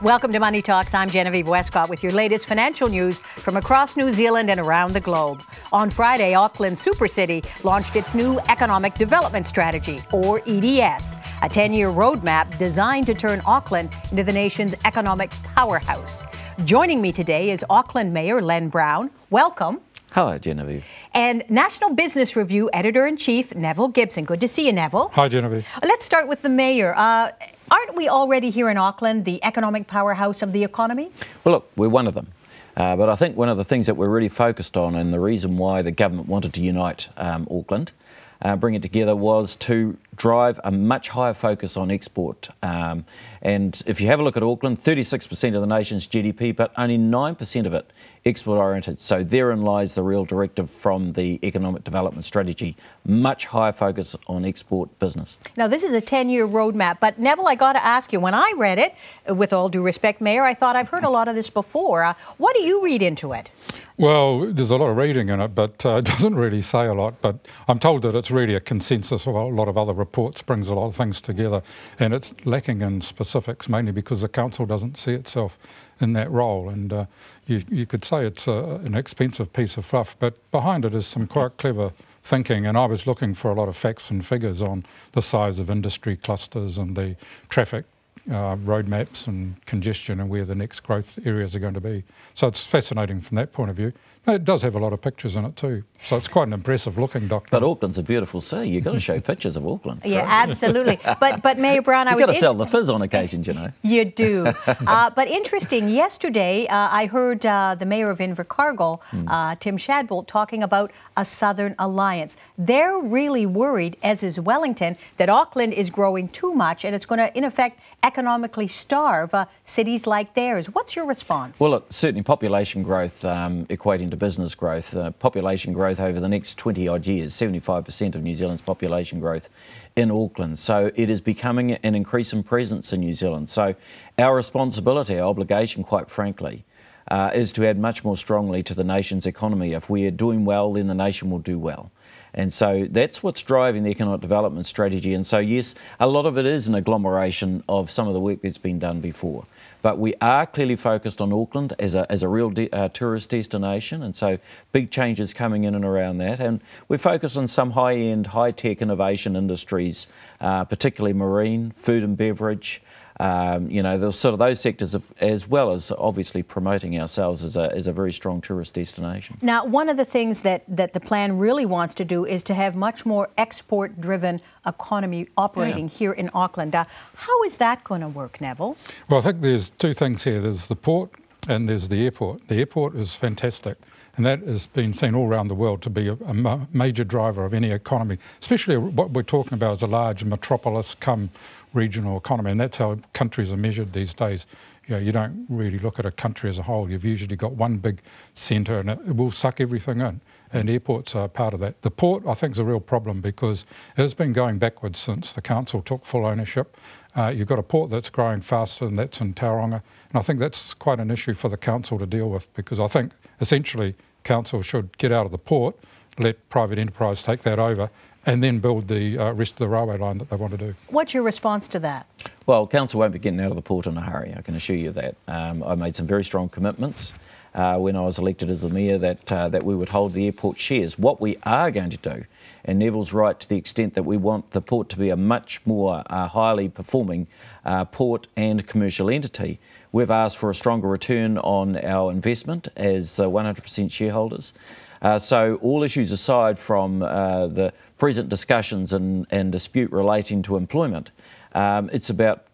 Welcome to Money Talks. I'm Genevieve Westcott with your latest financial news from across New Zealand and around the globe. On Friday, Auckland Super City launched its new Economic Development Strategy, or EDS, a 10-year roadmap designed to turn Auckland into the nation's economic powerhouse. Joining me today is Auckland Mayor Len Brown. Welcome. Hello, Genevieve. And National Business Review Editor-in-Chief Nevil Gibson. Good to see you, Nevil. Hi, Genevieve. Let's start with the Mayor. Aren't we already here in Auckland the economic powerhouse of the economy? Well, look, we're one of them. But I think one of the things that we're really focused on, and the reason why the government wanted to unite Auckland, bring it together, was to drive a much higher focus on export. And if you have a look at Auckland, 36% of the nation's GDP, but only 9% of it export-oriented. So therein lies the real directive from the Economic Development Strategy, much higher focus on export business. Now, this is a 10-year roadmap, but Nevil, I got to ask you, when I read it, with all due respect, Mayor, I thought I've heard a lot of this before. What do you read into it? Well, there's a lot of reading in it, but it doesn't really say a lot. But I'm told that it's really a consensus of a lot of other reports, brings a lot of things together, and it's lacking in specifics, mainly because the council doesn't see itself in that role. And you could say it's an expensive piece of fluff, but behind it is some quite clever thinking. And I was looking for a lot of facts and figures on the size of industry clusters and the traffic roadmaps and congestion and where the next growth areas are going to be. So it's fascinating from that point of view. It does have a lot of pictures in it too. So it's quite an impressive looking document. But Auckland's a beautiful city. You've got to show pictures of Auckland. Yeah, right? Absolutely. But Mayor Brown, You've got to sell the fizz on occasion, you know. You do. But interesting, yesterday I heard the Mayor of Invercargill, Tim Shadbolt, talking about a Southern Alliance. They're really worried, as is Wellington, that Auckland is growing too much and it's going to, in effect, economically starve cities like theirs. What's your response? Well, look, certainly population growth equating to business growth. Population growth over the next 20-odd years, 75% of New Zealand's population growth in Auckland. So it is becoming an increasing presence in New Zealand. So our responsibility, our obligation, quite frankly, is to add much more strongly to the nation's economy. If we are doing well, then the nation will do well. And so that's what's driving the Economic Development Strategy. And so, yes, a lot of it is an agglomeration of some of the work that's been done before. But we are clearly focused on Auckland as a real tourist destination. And so big changes coming in and around that. And we're focused on some high-end, high-tech innovation industries, particularly marine, food and beverage. You know, there's sort of those sectors, as well as obviously promoting ourselves as a very strong tourist destination. Now, one of the things that the plan really wants to do is to have much more export-driven economy operating here in Auckland. How is that going to work, Nevil? Well, I think there's two things here. There's the port and there's the airport. The airport is fantastic, and that has been seen all around the world to be a major driver of any economy, especially what we're talking about is a large metropolis come regional economy, and that's how countries are measured these days. You know, you don't really look at a country as a whole. You've usually got one big centre and it will suck everything in, and airports are part of that. The port, I think, is a real problem because it has been going backwards since the council took full ownership. You've got a port that's growing faster, and that's in Tauranga, and I think that's quite an issue for the council to deal with, because I think essentially council should get out of the port, let private enterprise take that over, and then build the rest of the railway line that they want to do. What's your response to that? Well, council won't be getting out of the port in a hurry, I can assure you that. I made some very strong commitments when I was elected as the mayor that we would hold the airport shares. What we are going to do, and Neville's right to the extent that we want the port to be a much more highly performing port and commercial entity, we've asked for a stronger return on our investment as 100% shareholders. So all issues aside from the present discussions and dispute relating to employment, it's about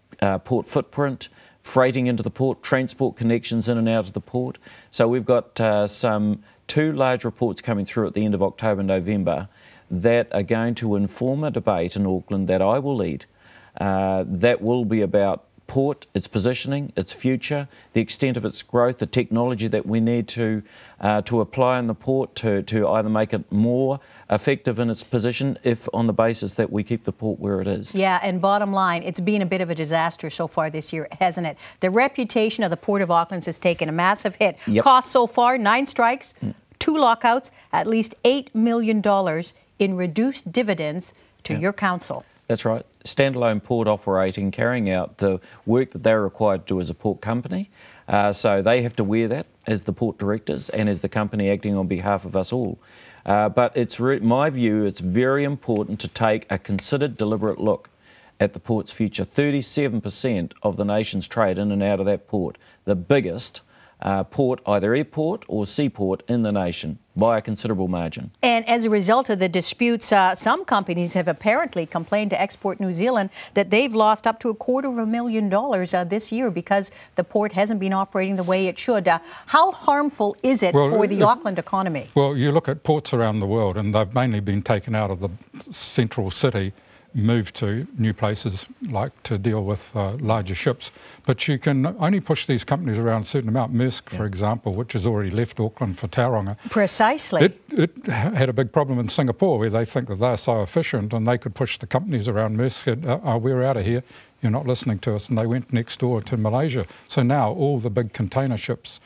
port footprint, freighting into the port, transport connections in and out of the port. So we've got some 2 large reports coming through at the end of October, November that are going to inform a debate in Auckland that I will lead, that will be about port, its positioning, its future, the extent of its growth, the technology that we need to apply in the port to either make it more effective in its position, if on the basis that we keep the port where it is. Yeah, and bottom line, it's been a bit of a disaster so far this year, hasn't it? The reputation of the Port of Auckland has taken a massive hit. Yep. Cost so far, 9 strikes, 2 lockouts, at least $8 million in reduced dividends to your council. That's right. Standalone port operating, carrying out the work that they're required to do as a port company. So they have to wear that as the port directors and as the company acting on behalf of us all. But it's my view, it's very important to take a considered, deliberate look at the port's future. 37% of the nation's trade in and out of that port, the biggest port, either airport or seaport in the nation, by a considerable margin. And as a result of the disputes, some companies have apparently complained to Export New Zealand that they've lost up to $250,000 this year because the port hasn't been operating the way it should. How harmful is it for the Auckland economy? Well, you look at ports around the world and they've mainly been taken out of the central city, moved to new places like to deal with larger ships. But you can only push these companies around a certain amount. Maersk, for example, which has already left Auckland for Tauranga. Precisely. It had a big problem in Singapore where they think that they're so efficient and they could push the companies around. Maersk said, we're out of here, you're not listening to us. And they went next door to Malaysia. So now all the big container ships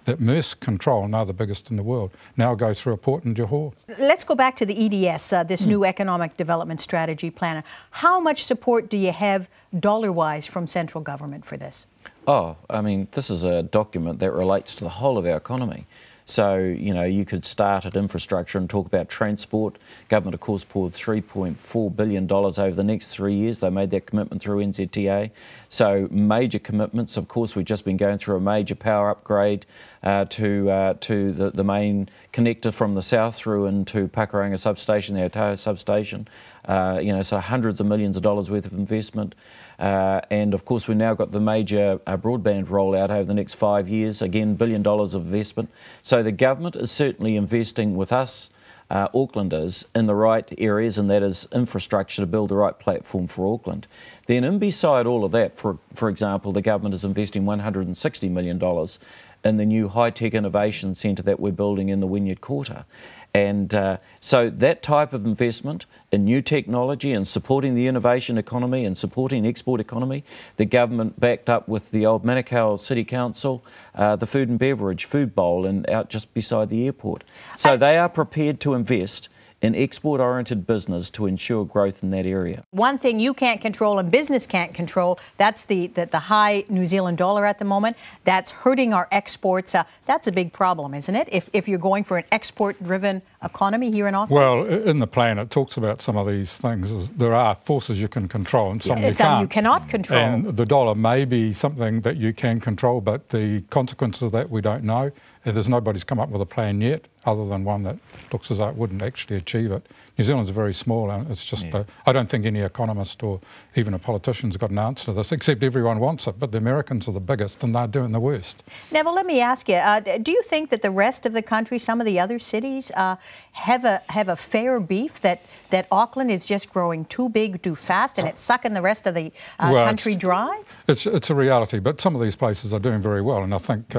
that Maersk control, now the biggest in the world, now go through a port in Johor. Let's go back to the EDS, this new economic development strategy plan. How much support do you have dollar-wise from central government for this? Oh, I mean, this is a document that relates to the whole of our economy. So, you know, you could start at infrastructure and talk about transport. Government, of course, poured $3.4 billion over the next 3 years. They made that commitment through NZTA. So major commitments. Of course, we've just been going through a major power upgrade to the main connector from the south through into Pakuranga substation, the Otago substation. You know, so hundreds of millions of dollars worth of investment. And of course, we've now got the major broadband rollout over the next 5 years, again, $1 billion of investment. So the government is certainly investing with us, Aucklanders, in the right areas, and that is infrastructure to build the right platform for Auckland. Then in beside all of that, for example, the government is investing $160 million in the new high-tech innovation centre that we're building in the Wynyard Quarter. And so that type of investment in new technology and supporting the innovation economy and supporting the export economy, the government backed up with the old Manukau City Council, the food and beverage food bowl and out just beside the airport. So they are prepared to invest in export-oriented business to ensure growth in that area. One thing you can't control and business can't control, that's the high New Zealand dollar at the moment. That's hurting our exports. That's a big problem, isn't it? If you're going for an export-driven economy here in Auckland? Well, in the plan it talks about some of these things. There are forces you can control and some you can't. Some you cannot control. And the dollar may be something that you can control, but the consequences of that we don't know. And there's nobody's come up with a plan yet, other than one that looks as though it wouldn't actually achieve it. New Zealand's very small, and it's just, I don't think any economist or even a politician's got an answer to this, except everyone wants it, but the Americans are the biggest and they're doing the worst. Neville, let me ask you, do you think that the rest of the country, some of the other cities, have a fair beef that Auckland is just growing too big, too fast, and it's sucking the rest of the country dry? It's a reality, but some of these places are doing very well, and I think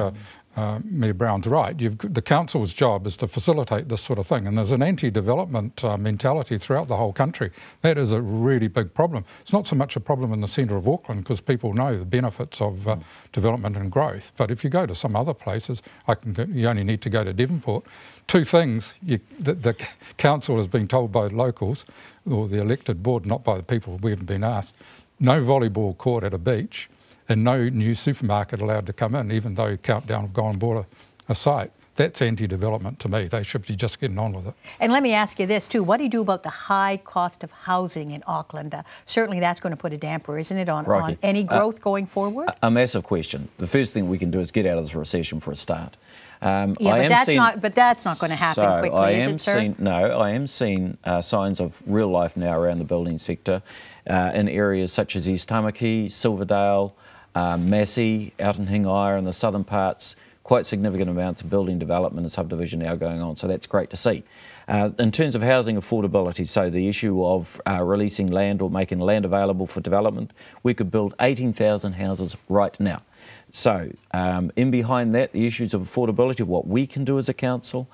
Mayor Brown's right. The council's job is to facilitate this sort of thing, and there's an anti-development mentality throughout the whole country. That is a really big problem. It's not so much a problem in the centre of Auckland because people know the benefits of development and growth. But if you go to some other places, you only need to go to Devonport. Two things the council has been told by locals, or the elected board, not by the people, we haven't been asked, no volleyball court at a beach, and no new supermarket allowed to come in, even though Countdown have gone and bought a site. That's anti-development to me. They should be just getting on with it. And let me ask you this too, what do you do about the high cost of housing in Auckland? Certainly that's going to put a damper, isn't it, on any growth going forward? A massive question. The first thing we can do is get out of this recession for a start. But that's not going to happen quickly, is it, sir? I am seeing signs of real life now around the building sector in areas such as East Tamaki, Silverdale, Massey, out in Hingaia and the southern parts, quite significant amounts of building development and subdivision now going on, so that's great to see. In terms of housing affordability, so the issue of releasing land or making land available for development, we could build 18,000 houses right now. So in behind that, the issues of affordability, what we can do as a council,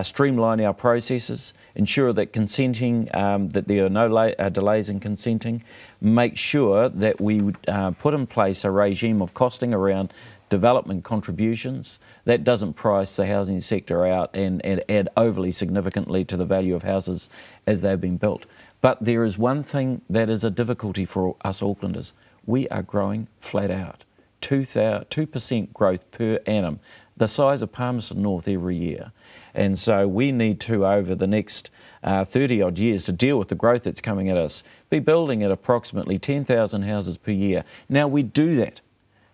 streamline our processes, ensure that consenting, that there are no delays in consenting, make sure that we put in place a regime of costing around development contributions that doesn't price the housing sector out and add overly significantly to the value of houses as they've been built. But there is one thing that is a difficulty for us Aucklanders. We are growing flat out. 2% growth per annum, the size of Palmerston North every year. And so we need to, over the next 30 odd years, to deal with the growth that's coming at us, be building at approximately 10,000 houses per year. Now we do that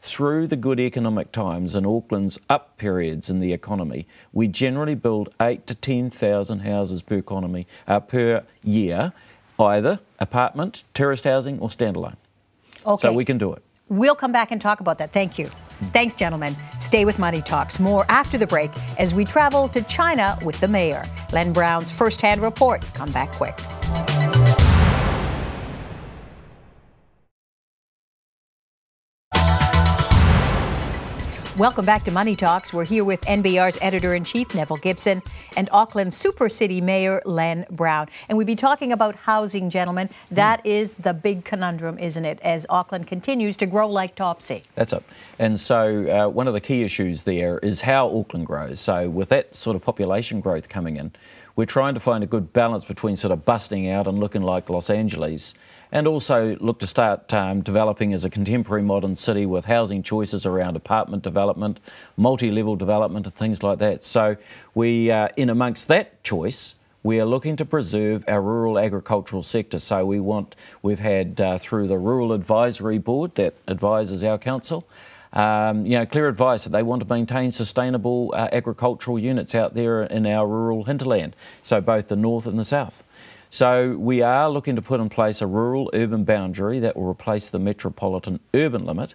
through the good economic times and Auckland's up periods in the economy. We generally build 8,000 to 10,000 houses per year, either apartment, terraced housing or standalone. Okay. So we can do it. We'll come back and talk about that. Thank you. Thanks, gentlemen. Stay with Money Talks. More after the break as we travel to China with the mayor. Len Brown's first-hand report. Come back quick. Welcome back to Money Talks. We're here with NBR's Editor-in-Chief, Nevil Gibson, and Auckland Super City Mayor, Len Brown. And we've been talking about housing, gentlemen. That is the big conundrum, isn't it, as Auckland continues to grow like Topsy? That's it. And so one of the key issues there is how Auckland grows. So with that sort of population growth coming in, we're trying to find a good balance between sort of busting out and looking like Los Angeles, and also look to start developing as a contemporary modern city with housing choices around apartment development, multi-level development and things like that. So we, in amongst that choice, we are looking to preserve our rural agricultural sector. So we've had through the Rural Advisory Board that advises our council, clear advice that they want to maintain sustainable agricultural units out there in our rural hinterland, so both the north and the south. So we are looking to put in place a rural-urban boundary that will replace the metropolitan-urban limit,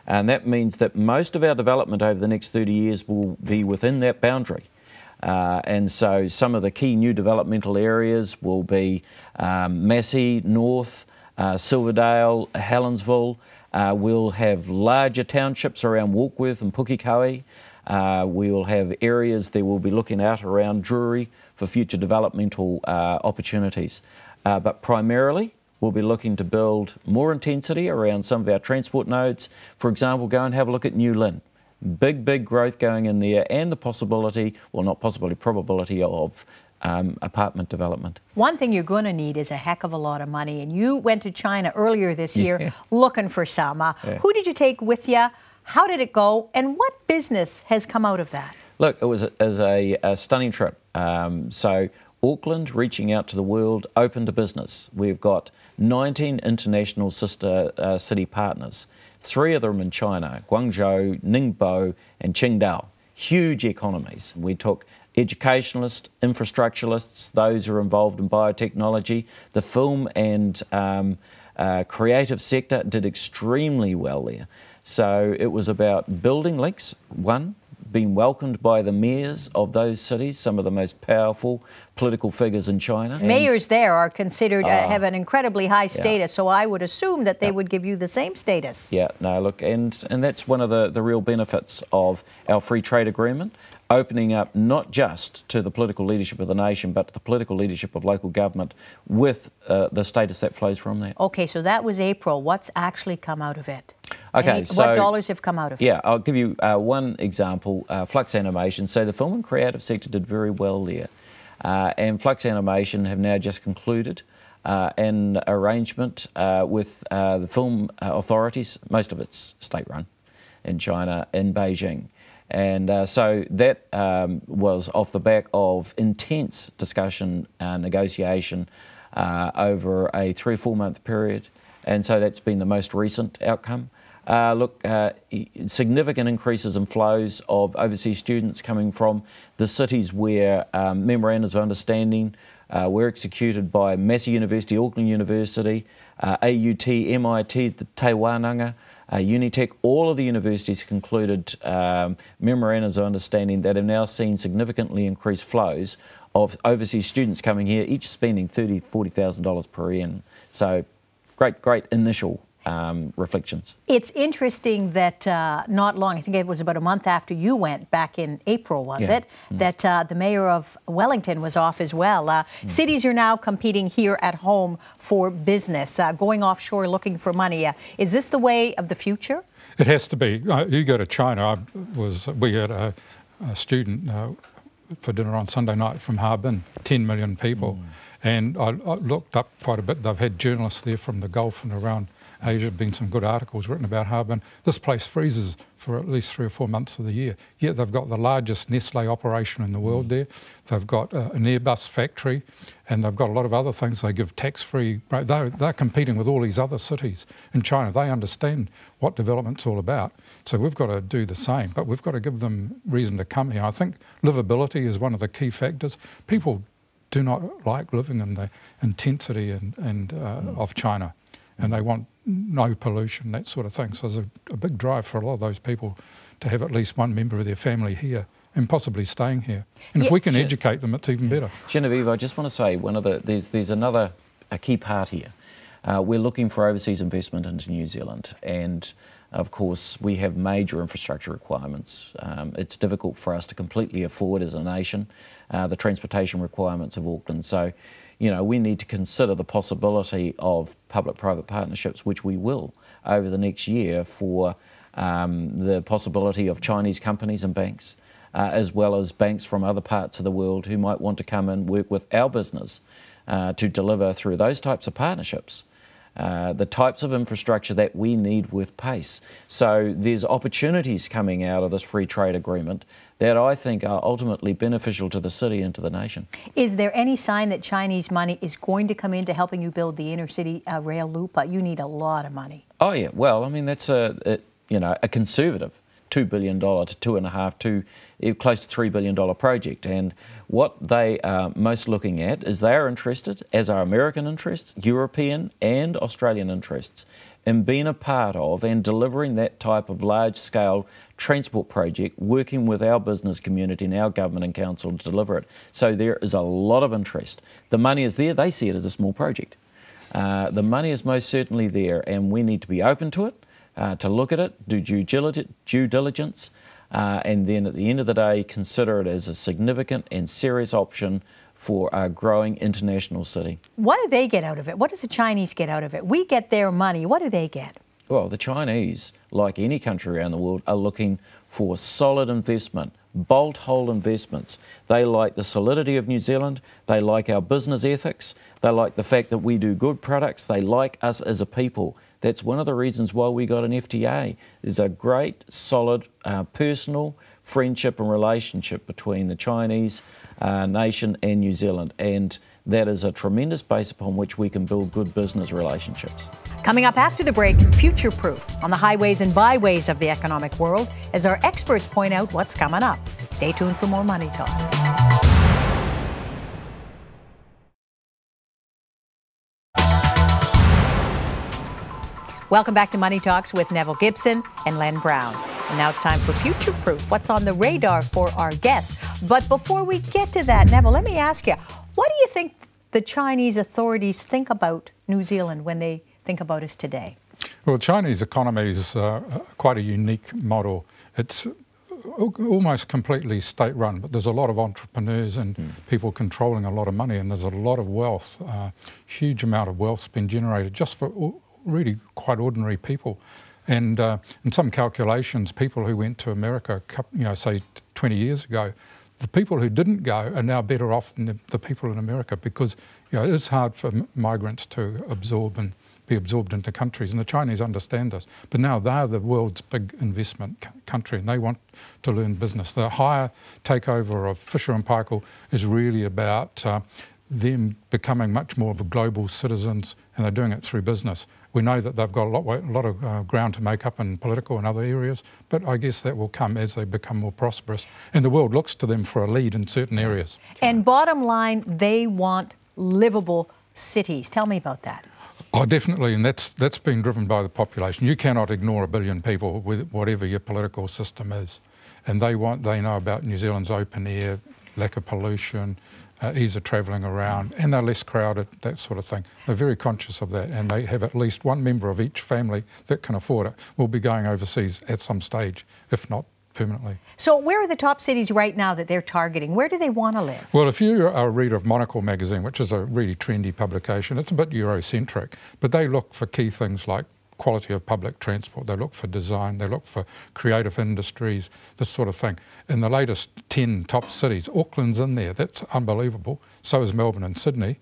and that means that most of our development over the next 30 years will be within that boundary. And so some of the key new developmental areas will be Massey, North, Silverdale, Helensville. We'll have larger townships around Warkworth and Pukekohe. We will have areas that we'll be looking at around Drury for future developmental opportunities. But primarily, we'll be looking to build more intensity around some of our transport nodes. For example, go and have a look at New Lynn. Big growth going in there, and the possibility, well not possibility, probability of apartment development. One thing you're going to need is a heck of a lot of money, and you went to China earlier this year looking for some. Who did you take with you? How did it go? And what business has come out of that? Look, it was a stunning trip. So Auckland, reaching out to the world, open to business. We've got 19 international sister city partners, 3 of them in China, Guangzhou, Ningbo and Qingdao. Huge economies. We took educationalists, infrastructuralists, those who are involved in biotechnology. The film and creative sector did extremely well there. So it was about building links, one, being welcomed by the mayors of those cities, some of the most powerful political figures in China. Mayors there are considered, have an incredibly high status, so I would assume that they would give you the same status. Yeah, no, look, and that's one of the real benefits of our free trade agreement, opening up not just to the political leadership of the nation, but to the political leadership of local government with the status that flows from that. Okay, so that was April. What's actually come out of it? Okay, so what dollars have come out of it? Yeah, I'll give you one example, Flux Animation. So the film and creative sector did very well there. And Flux Animation have now just concluded an arrangement with the film authorities, most of it's state-run in China, in Beijing. And so that was off the back of intense discussion and negotiation over a 3 or 4 month period. And so that's been the most recent outcome. Significant increases in flows of overseas students coming from the cities where memorandums of understanding were executed by Massey University, Auckland University, AUT, MIT, the Taiwananga, Unitec. All of the universities concluded memorandums of understanding that have now seen significantly increased flows of overseas students coming here, each spending $30,000 to $40,000 per annum. So great initial reflections. It's interesting that not long, I think it was about a month after you went, back in April, was it, that the mayor of Wellington was off as well. Cities are now competing here at home for business, going offshore looking for money. Is this the way of the future? It has to be. You go to China, we had a student for dinner on Sunday night from Harbin, 10 million people. And I looked up quite a bit. They've had journalists there from the Gulf and around Asia, been some good articles written about Harbin. This place freezes for at least 3 or 4 months of the year. Yet they've got the largest Nestle operation in the world there. They've got an Airbus factory, and they've got a lot of other things. They give tax-free. They're competing with all these other cities in China. They understand what development's all about. So we've got to do the same, but we've got to give them reason to come here. I think livability is one of the key factors. People do not like living in the intensity of China, and they want no pollution, that sort of thing. So there's a big drive for a lot of those people to have at least one member of their family here and possibly staying here. And if we can educate them, it's even better. Genevieve, I just want to say there's another key part here. We're looking for overseas investment into New Zealand, and of course we have major infrastructure requirements. It's difficult for us to completely afford as a nation the transportation requirements of Auckland. So, you know, we need to consider the possibility of public-private partnerships, which we will over the next year, for the possibility of Chinese companies and banks, as well as banks from other parts of the world who might want to come and work with our business to deliver through those types of partnerships the types of infrastructure that we need with pace. So there's opportunities coming out of this free trade agreement that I think are ultimately beneficial to the city and to the nation. Is there any sign that Chinese money is going to come into helping you build the inner city rail loop? You need a lot of money. Oh yeah, well, I mean, that's a conservative $2 billion to $2.5 to close to $3 billion project. And what they are most looking at is they are interested, as are American interests, European and Australian interests, in being a part of and delivering that type of large-scale transport project, working with our business community and our government and council to deliver it. So there is a lot of interest. The money is there. They see it as a small project. The money is most certainly there, and we need to be open to it, to look at it, do due diligence, and then at the end of the day, consider it as a significant and serious option for our growing international city. What do they get out of it? What does the Chinese get out of it? We get their money. What do they get? Well, the Chinese, like any country around the world, are looking for solid investment, bolt-hole investments. They like the solidity of New Zealand. They like our business ethics. They like the fact that we do good products. They like us as a people. That's one of the reasons why we got an FTA. There's a great, solid, personal friendship and relationship between the Chinese nation and New Zealand, and that is a tremendous base upon which we can build good business relationships. Coming up after the break, future-proof on the highways and byways of the economic world as our experts point out what's coming up. Stay tuned for more Money Talk. Welcome back to Money Talks with Nevil Gibson and Len Brown. And now it's time for Future Proof, what's on the radar for our guests. But before we get to that, Nevil, let me ask you, what do you think the Chinese authorities think about New Zealand when they think about us today? Well, the Chinese economy is quite a unique model. It's almost completely state-run, but there's a lot of entrepreneurs and people controlling a lot of money, and there's a lot of wealth, huge amount of wealth's been generated just for really quite ordinary people. And in some calculations, people who went to America, say 20 years ago, the people who didn't go are now better off than the people in America, because it is hard for migrants to absorb and be absorbed into countries, and the Chinese understand this. But now they're the world's big investment country, and they want to learn business. The higher takeover of Fisher and Paykel is really about them becoming much more of a global citizens, and they're doing it through business. We know that they've got a lot of ground to make up in political and other areas, but I guess that will come as they become more prosperous. And the world looks to them for a lead in certain areas. And bottom line, they want livable cities. Tell me about that. Oh, definitely, and that's been driven by the population. You cannot ignore 1 billion people with whatever your political system is. And they know about New Zealand's open air, lack of pollution, ease of travelling around, and they're less crowded, that sort of thing. They're very conscious of that, and they have at least one member of each family that can afford it will be going overseas at some stage, if not permanently. So where are the top cities right now that they're targeting? Where do they want to live? Well, if you're a reader of Monocle magazine, which is a really trendy publication, it's a bit Eurocentric, but they look for key things like quality of public transport, they look for design, they look for creative industries, this sort of thing. In the latest 10 top cities, Auckland's in there, that's unbelievable. So is Melbourne and Sydney.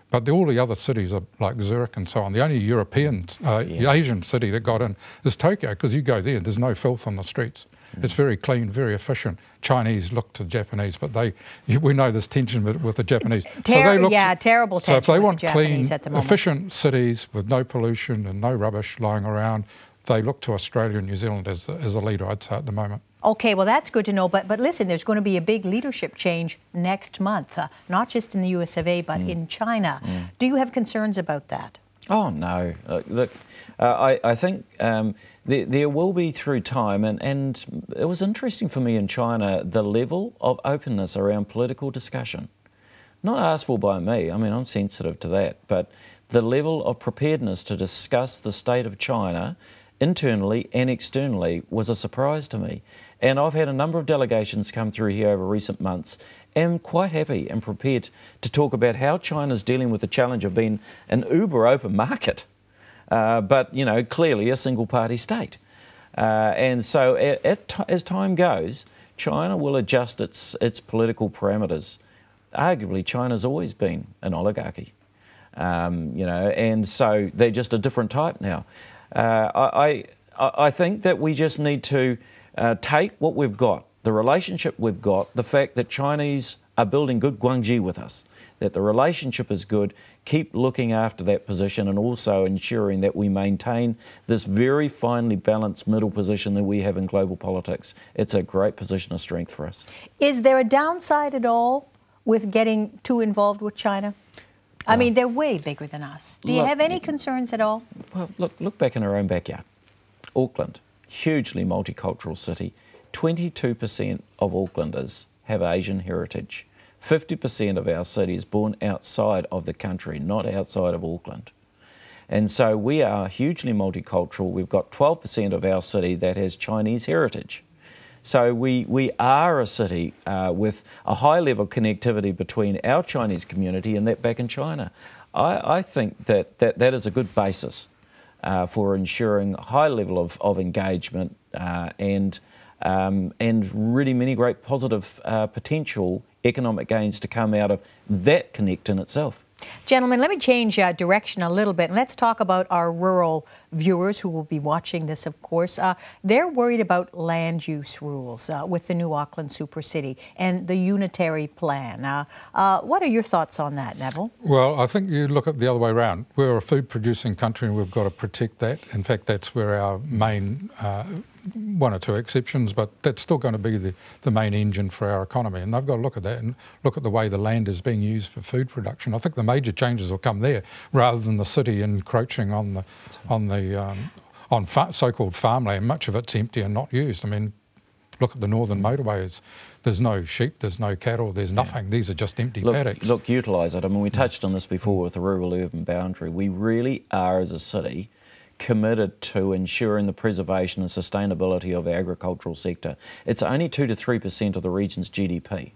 But all the other cities are like Zurich and so on. The only European, Asian city that got in is Tokyo, because you go there's no filth on the streets. It's very clean, very efficient. Chinese look to Japanese, but we know there's tension with the Japanese. Terrible tension. So if they want clean, at the efficient cities with no pollution and no rubbish lying around, they look to Australia and New Zealand as a leader, I'd say, at the moment. Okay, well, that's good to know. But listen, there's going to be a big leadership change next month, not just in the US of A, but in China. Do you have concerns about that? Oh, no. Look, I think there will be through time, and it was interesting for me in China, the level of openness around political discussion. Not asked for by me, I mean, I'm sensitive to that, but the level of preparedness to discuss the state of China internally and externally was a surprise to me. And I've had a number of delegations come through here over recent months, and quite happy and prepared to talk about how China's dealing with the challenge of being an uber open market, but, you know, clearly a single party state. And so as time goes, China will adjust its political parameters. Arguably, China's always been an oligarchy, you know, and so they're just a different type now. I think that we just need to take what we've got, the relationship we've got, the fact that Chinese are building good guangxi with us, that the relationship is good, keep looking after that position and also ensuring that we maintain this very finely balanced middle position that we have in global politics. It's a great position of strength for us. Is there a downside at all with getting too involved with China? I mean, they're way bigger than us. Do you have any concerns at all? Well, look back in our own backyard. Auckland, hugely multicultural city. 22% of Aucklanders have Asian heritage. 50% of our city is born outside of the country, not outside of Auckland. And so we are hugely multicultural. We've got 12% of our city that has Chinese heritage. So we are a city with a high level of connectivity between our Chinese community and that back in China. I think that is a good basis for ensuring a high level of engagement and really many great positive potential economic gains to come out of that connect in itself. Gentlemen, let me change direction a little bit, and let's talk about our rural viewers who will be watching this, of course. They're worried about land use rules with the new Auckland Super City and the unitary plan. What are your thoughts on that, Neville? Well, I think you look at the other way around. We're a food-producing country and we've got to protect that. In fact, that's where our main one or two exceptions, but that's still going to be the main engine for our economy. And they've got to look at that and look at the way the land is being used for food production. I think the major changes will come there rather than the city encroaching on so-called farmland. Much of it's empty and not used. I mean, look at the northern motorways. There's no sheep, there's no cattle, there's nothing. These are just empty paddocks. Look, utilise it. I mean, we touched on this before with the rural-urban boundary. We really are, as a city, committed to ensuring the preservation and sustainability of the agricultural sector. It's only 2 to 3% of the region's GDP,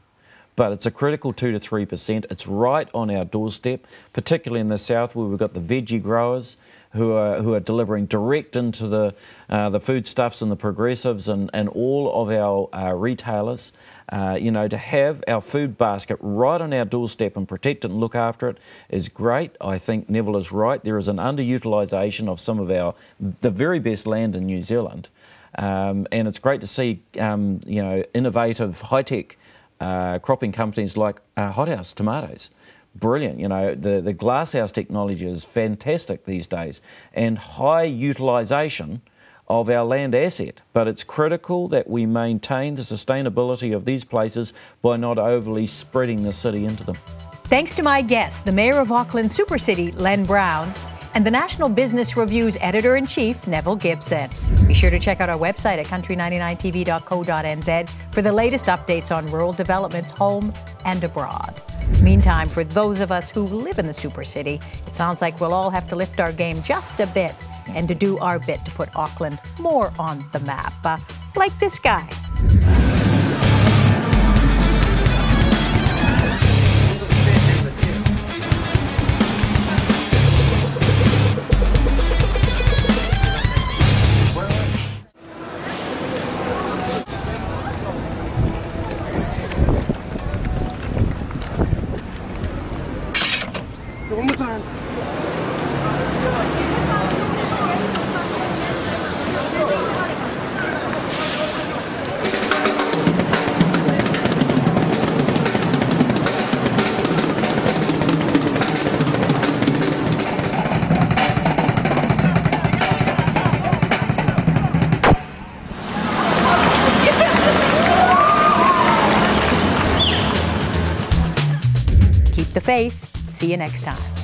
but it's a critical 2 to 3%. It's right on our doorstep, particularly in the south where we've got the veggie growers who are delivering direct into the foodstuffs and the progressives and all of our retailers. You know, to have our food basket right on our doorstep and protect it and look after it is great. I think Neville is right. There is an underutilisation of some of the very best land in New Zealand. And it's great to see, you know, innovative, high-tech cropping companies like Hothouse Tomatoes. Brilliant, you know, the glasshouse technology is fantastic these days, and high utilisation of our land asset. But it's critical that we maintain the sustainability of these places by not overly spreading the city into them. Thanks to my guests, the Mayor of Auckland Super City, Len Brown, and the National Business Review's Editor-in-Chief, Nevil Gibson. Be sure to check out our website at country99tv.co.nz for the latest updates on rural developments home and abroad. Meantime, for those of us who live in the Super City, it sounds like we'll all have to lift our game just a bit and to do our bit to put Auckland more on the map, like this guy. The Faith. See you next time.